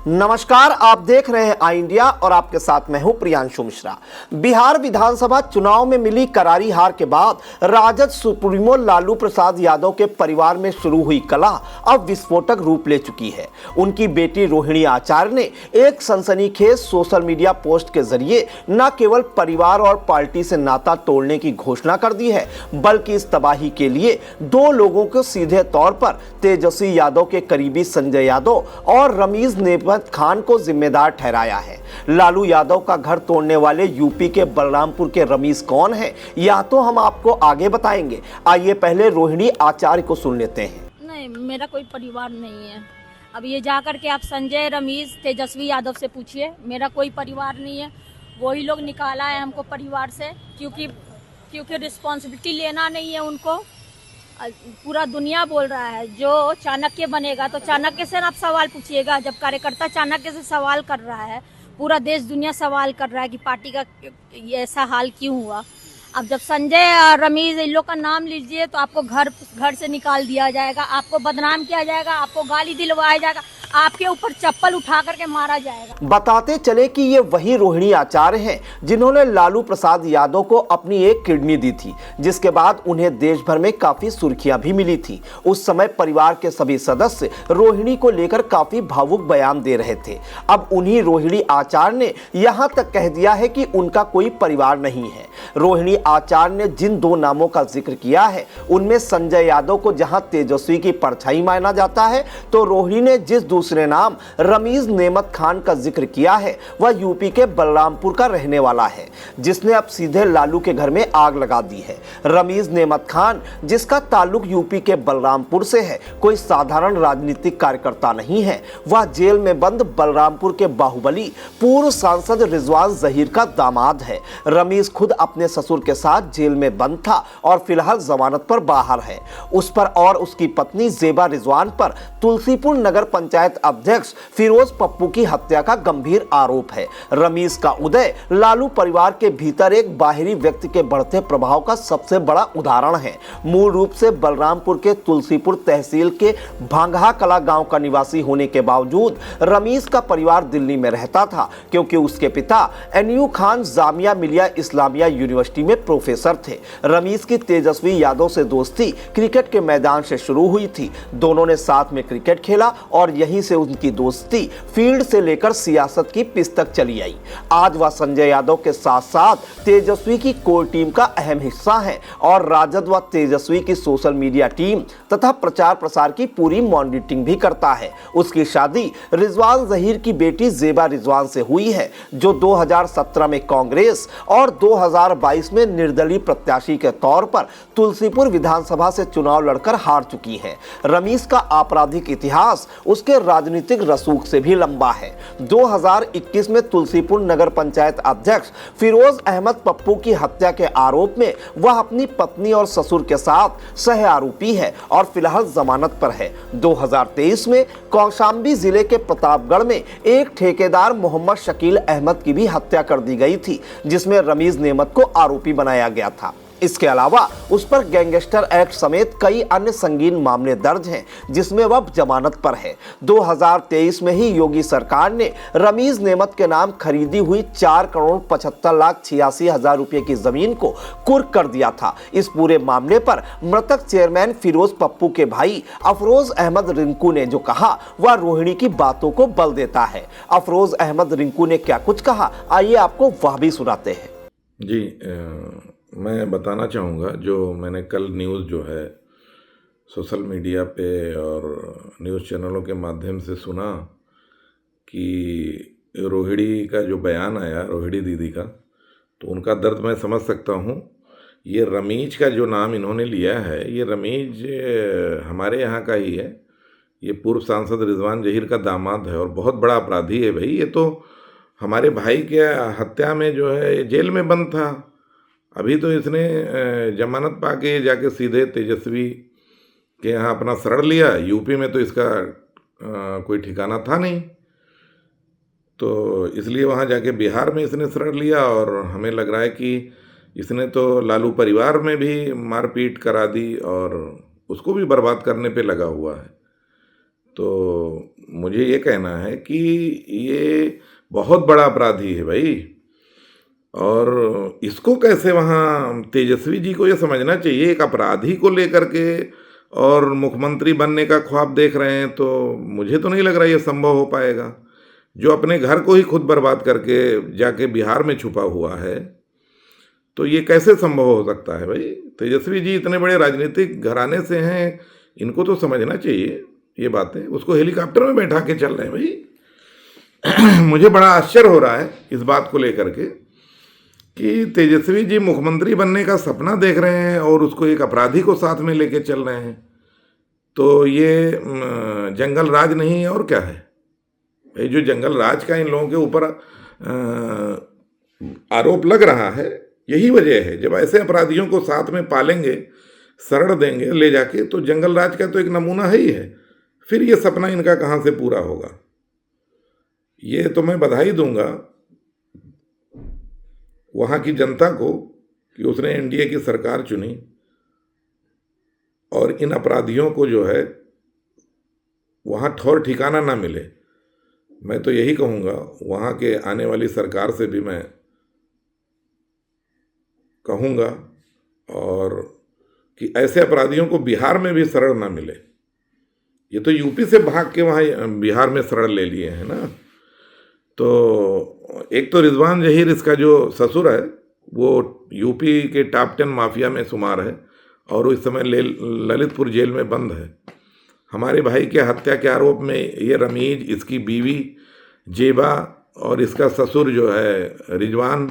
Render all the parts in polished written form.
नमस्कार, आप देख रहे हैं आई इंडिया और आपके साथ मैं हूं प्रियांशु मिश्रा। बिहार विधानसभा चुनाव में मिली करारी हार के बाद राजद सुप्रीमो लालू प्रसाद यादव के परिवार में शुरू हुई कलह अब विस्फोटक रूप ले चुकी है। उनकी बेटी रोहिणी आचार्य ने एक सनसनीखेज सोशल मीडिया पोस्ट के जरिए न केवल परिवार और पार्टी से नाता तोड़ने की घोषणा कर दी है, बल्कि इस तबाही के लिए दो लोगों को सीधे तौर पर तेजस्वी यादव के करीबी संजय यादव और रमीज नेमत खान को जिम्मेदार ठहराया है। लालू यादव का घर तोड़ने वाले यूपी के बलरामपुर के रमीज कौन है, या तो हम आपको आगे बताएंगे। आइए पहले रोहिणी आचार्य को सुन लेते हैं। नहीं, मेरा कोई परिवार नहीं है। अब ये जाकर के आप संजय, रमीज, तेजस्वी यादव से पूछिए, मेरा कोई परिवार नहीं है। वही लोग निकाला है हमको परिवार से, क्योंकि रिस्पॉन्सिबिलिटी लेना नहीं है उनको। पूरा दुनिया बोल रहा है जो चाणक्य बनेगा तो चाणक्य से आप सवाल पूछिएगा। जब कार्यकर्ता चाणक्य से सवाल कर रहा है, पूरा देश दुनिया सवाल कर रहा है कि पार्टी का ऐसा हाल क्यों हुआ। अब जब संजय और रमीज इन लोग का नाम लीजिए तो आपको घर से निकाल दिया जाएगा, आपको बदनाम किया जाएगा, आपको गाली दिलवाया जाएगा, आपके ऊपर चप्पल उठा करके मारा जाएगा। बताते चले कि ये वही रोहिणी आचार्य हैं जिन्होंने लालू प्रसाद यादव को अपनी एक किडनी दी थी, जिसके बाद उन्हें देश भर में काफी सुर्खियां भी मिली थी। उस समय परिवार के सभी सदस्य रोहिणी को लेकर काफी भावुक बयान दे रहे थे। अब उन्हीं रोहिणी आचार्य ने यहां तक कह दिया है कि उनका कोई परिवार नहीं है। रोहिणी आचार्य ने जिन दो नामों का जिक्र किया है, उनमें संजय यादव को जहां तेजस्वी की परछाई माना जाता है, तो रोहिणी ने जिस दूसरे नाम रमीज नेमत खान का जिक्र किया है वह यूपी के बलरामपुर का रहने वाला है, जिसने अब सीधे लालू के घर में आग लगा दी है। रमीज नेमत खान, जिसका ताल्लुक यूपी के बलरामपुर से है, कोई साधारण राजनीतिक कार्यकर्ता नहीं है। वह जेल में बंद बलरामपुर के बाहुबली पूर्व सांसद रिजवान जहीर का दामाद है। रमीज खुद अपने ससुर के साथ जेल में बंद था और फिलहाल जमानत पर बाहर है। उस पर और उसकी पत्नी जेबा रिजवान पर तुलसीपुर नगर पंचायत अध्यक्ष फिरोज पप्पू की हत्या का गंभीर आरोप है। रमीज का उदय लालू परिवार के भीतर एक बाहरी व्यक्ति के बढ़ते प्रभाव का सबसे बड़ा उदाहरण है। मूल रूप से बलरामपुर के तुलसीपुर तहसील के भांगहा कला गांव का निवासी होने के बावजूद रमीज का परिवार दिल्ली में रहता था, क्योंकि उसके पिता एनयू खान जामिया मिलिया इस्लामिया यूनिवर्सिटी में प्रोफेसर थे। रमीज की तेजस्वी यादव से दोस्ती क्रिकेट के मैदान से शुरू हुई थी। दोनों ने साथ में क्रिकेट खेला और यहीं से उनकी दोस्ती फील्ड से लेकर सियासत की पिच तक चली आई। आज वह संजय यादव के साथ साथ तेजस्वी की कोर टीम का अहम हिस्सा है और राजद व तेजस्वी की सोशल मीडिया टीम तथा प्रचार प्रसार की पूरी मॉनिटरिंग भी करता है। उसकी शादी रिजवान जहीर की बेटी जेबा रिजवान से हुई है, जो 2017 में कांग्रेस और 2022 में निर्दलीय प्रत्याशी के तौर पर तुलसीपुर विधानसभा से चुनाव लड़कर हार चुकी है। रमीज का आपराधिक इतिहास उसके राजनीतिक रसूख से भी लंबा है। 2021 में तुलसीपुर नगर पंचायत अध्यक्ष फिरोज अहमद पप्पू की हत्या के आरोप में वह अपनी पत्नी और ससुर के साथ सह आरोपी है और फिलहाल जमानत पर है। 2023 में कौशाम्बी जिले के प्रतापगढ़ में एक ठेकेदार मोहम्मद शकील अहमद की भी हत्या कर दी गई थी, जिसमें रमीज नेमत को आरोपी बनाया गया था। इसके अलावा उस पर गैंगस्टर एक्ट समेत कई अन्य संगीन मामले दर्ज हैं, जिसमें वह जमानत पर है। 2023 में ही योगी सरकार ने रमीज नेमत के नाम खरीदी हुई 4,75,86,000 रुपए की जमीन को कुर्क कर दिया था। इस पूरे मामले पर मृतक चेयरमैन फिरोज पप्पू के भाई अफरोज अहमद रिंकू ने जो कहा, वह रोहिणी की बातों को बल देता है। अफरोज अहमद रिंकू ने क्या कुछ कहा, आइए आपको वह भी सुनाते हैं। जी, मैं बताना चाहूँगा, जो मैंने कल न्यूज़ जो है सोशल मीडिया पे और न्यूज़ चैनलों के माध्यम से सुना कि रोहिणी का जो बयान आया, रोहिणी दीदी का, तो उनका दर्द मैं समझ सकता हूँ। ये रमीज का जो नाम इन्होंने लिया है, ये रमीज हमारे यहाँ का ही है। ये पूर्व सांसद रिजवान जहीर का दामाद है और बहुत बड़ा अपराधी है भाई। ये तो हमारे भाई के हत्या में जो है जेल में बंद था। अभी तो इसने जमानत पाके जाके सीधे तेजस्वी के यहाँ अपना शरण लिया। यूपी में तो इसका कोई ठिकाना था नहीं, तो इसलिए वहाँ जाके बिहार में इसने शरण लिया। और हमें लग रहा है कि इसने तो लालू परिवार में भी मारपीट करा दी और उसको भी बर्बाद करने पे लगा हुआ है। तो मुझे ये कहना है कि ये बहुत बड़ा अपराधी है भाई, और इसको कैसे वहाँ तेजस्वी जी को ये समझना चाहिए, एक अपराधी को लेकर के और मुख्यमंत्री बनने का ख्वाब देख रहे हैं, तो मुझे तो नहीं लग रहा ये संभव हो पाएगा। जो अपने घर को ही खुद बर्बाद करके जाके बिहार में छुपा हुआ है, तो ये कैसे संभव हो सकता है भाई। तेजस्वी जी इतने बड़े राजनीतिक घराने से हैं, इनको तो समझना चाहिए ये बातें। उसको हेलीकॉप्टर में बैठा के चल रहे हैं भाई। मुझे बड़ा आश्चर्य हो रहा है इस बात को लेकर के कि तेजस्वी जी मुख्यमंत्री बनने का सपना देख रहे हैं और उसको एक अपराधी को साथ में लेके चल रहे हैं। तो ये जंगल राज नहीं है और क्या है भाई। जो जंगल राज का इन लोगों के ऊपर आरोप लग रहा है, यही वजह है। जब ऐसे अपराधियों को साथ में पालेंगे, शरण देंगे ले जाके, तो जंगल राज का तो एक नमूना है ही है। फिर ये सपना इनका कहाँ से पूरा होगा। ये तो मैं बधाई दूंगा वहाँ की जनता को कि उसने एनडीए की सरकार चुनी और इन अपराधियों को जो है वहाँ ठौर ठिकाना ना मिले। मैं तो यही कहूँगा वहाँ के आने वाली सरकार से भी मैं कहूँगा और कि ऐसे अपराधियों को बिहार में भी शरण ना मिले। ये तो यूपी से भाग के वहाँ बिहार में शरण ले लिए हैं ना। तो एक तो रिजवान जहीर, इसका जो ससुर है, वो यूपी के टॉप 10 माफिया में शुमार है और इस समय ललितपुर जेल में बंद है। हमारे भाई के हत्या के आरोप में ये रमीज, इसकी बीवी जेबा और इसका ससुर जो है रिजवान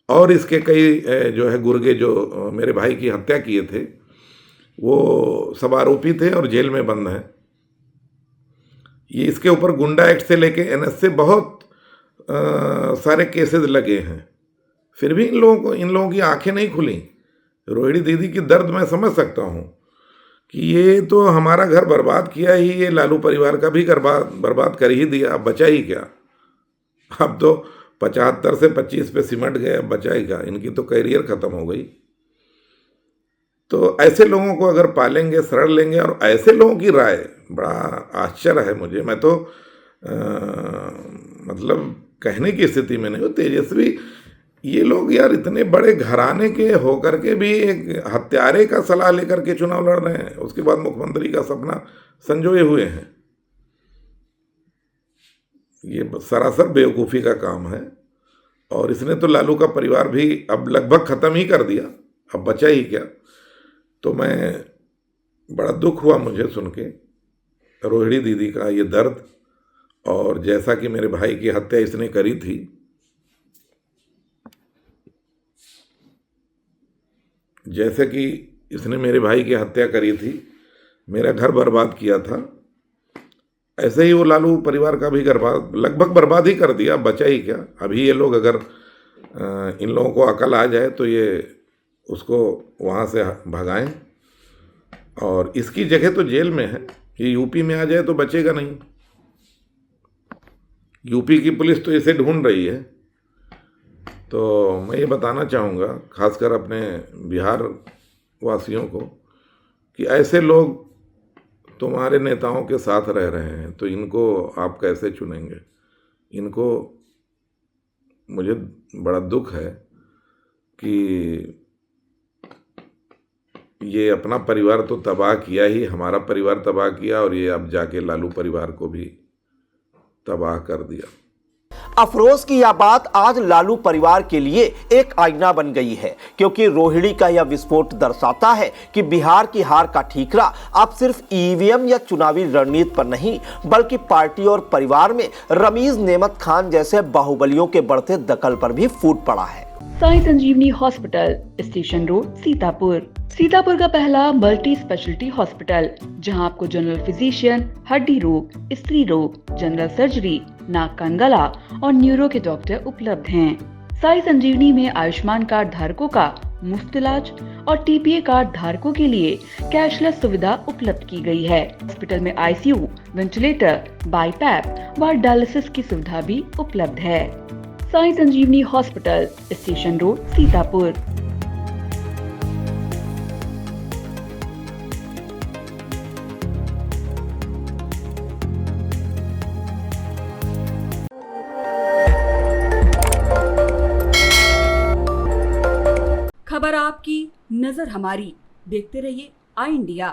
और इसके कई जो है गुर्गे जो मेरे भाई की हत्या किए थे, वो सब आरोपी थे और जेल में बंद हैं। ये इसके ऊपर गुंडा एक्ट से लेके एनएस से बहुत सारे केसेस लगे हैं, फिर भी इन लोगों की आंखें नहीं खुली। रोहिणी दीदी की दर्द मैं समझ सकता हूँ कि ये तो हमारा घर बर्बाद किया ही, ये लालू परिवार का भी घर बर्बाद कर ही दिया। अब बचा ही क्या। अब तो 75 से 25 पे सिमट गए, अब बचा ही क्या। इनकी तो कैरियर खत्म हो गई। तो ऐसे लोगों को अगर पालेंगे, शरण लेंगे, और ऐसे लोगों की राय, बड़ा आश्चर्य है मुझे। मैं तो मतलब कहने की स्थिति में नहीं हूँ। तेजस्वी, ये लोग यार इतने बड़े घराने के होकर के भी एक हत्यारे का सलाह लेकर के चुनाव लड़ रहे हैं, उसके बाद मुख्यमंत्री का सपना संजोए हुए हैं। ये सरासर बेवकूफ़ी का काम है और इसने तो लालू का परिवार भी अब लगभग ख़त्म ही कर दिया, अब बचा ही क्या। तो मैं बड़ा दुख हुआ मुझे सुन के रोहिणी दीदी का ये दर्द, और जैसा कि मेरे भाई की हत्या इसने करी थी, जैसे कि इसने मेरे भाई की हत्या करी थी, मेरा घर बर्बाद किया था, ऐसे ही वो लालू परिवार का भी लगभग बर्बाद ही कर दिया, बचा ही क्या। अभी ये लोग अगर इन लोगों को अकल आ जाए तो ये उसको वहाँ से भगाएं, और इसकी जगह तो जेल में है। ये यूपी में आ जाए तो बचेगा नहीं। यूपी की पुलिस तो इसे ढूंढ रही है। तो मैं ये बताना चाहूँगा खासकर अपने बिहार वासियों को कि ऐसे लोग तुम्हारे नेताओं के साथ रह रहे हैं, तो इनको आप कैसे चुनेंगे। इनको, मुझे बड़ा दुख है कि ये अपना परिवार तो तबाह किया ही, हमारा परिवार तबाह किया, और ये अब जाके लालू परिवार को भी तबाह कर दिया। अफरोज की यह बात आज लालू परिवार के लिए एक आईना बन गई है, क्योंकि रोहिणी का यह विस्फोट दर्शाता है कि बिहार की हार का ठीकरा अब सिर्फ ईवीएम या चुनावी रणनीति पर नहीं, बल्कि पार्टी और परिवार में रमीज नेमत खान जैसे बाहुबलियों के बढ़ते दखल पर भी फूट पड़ा है। Sai Sanjeevani hospital, station road, Sitapur. Sitapur का पहला मल्टी स्पेशलिटी हॉस्पिटल, जहां आपको जनरल फिजिशियन, हड्डी रोग, स्त्री रोग, जनरल सर्जरी, नाक कान गला और न्यूरो के डॉक्टर उपलब्ध हैं। साई संजीवनी में आयुष्मान कार्ड धारकों का मुफ्त इलाज और टीपीए कार्ड धारकों के लिए कैशलेस सुविधा उपलब्ध की गई है। हॉस्पिटल में आईसीयू, वेंटिलेटर, बाईपैप व डायलिसिस की सुविधा भी उपलब्ध है। Sai Sanjeevani hospital, station road, Sitapur. खबर आपकी, नजर हमारी। देखते रहिए आई इंडिया।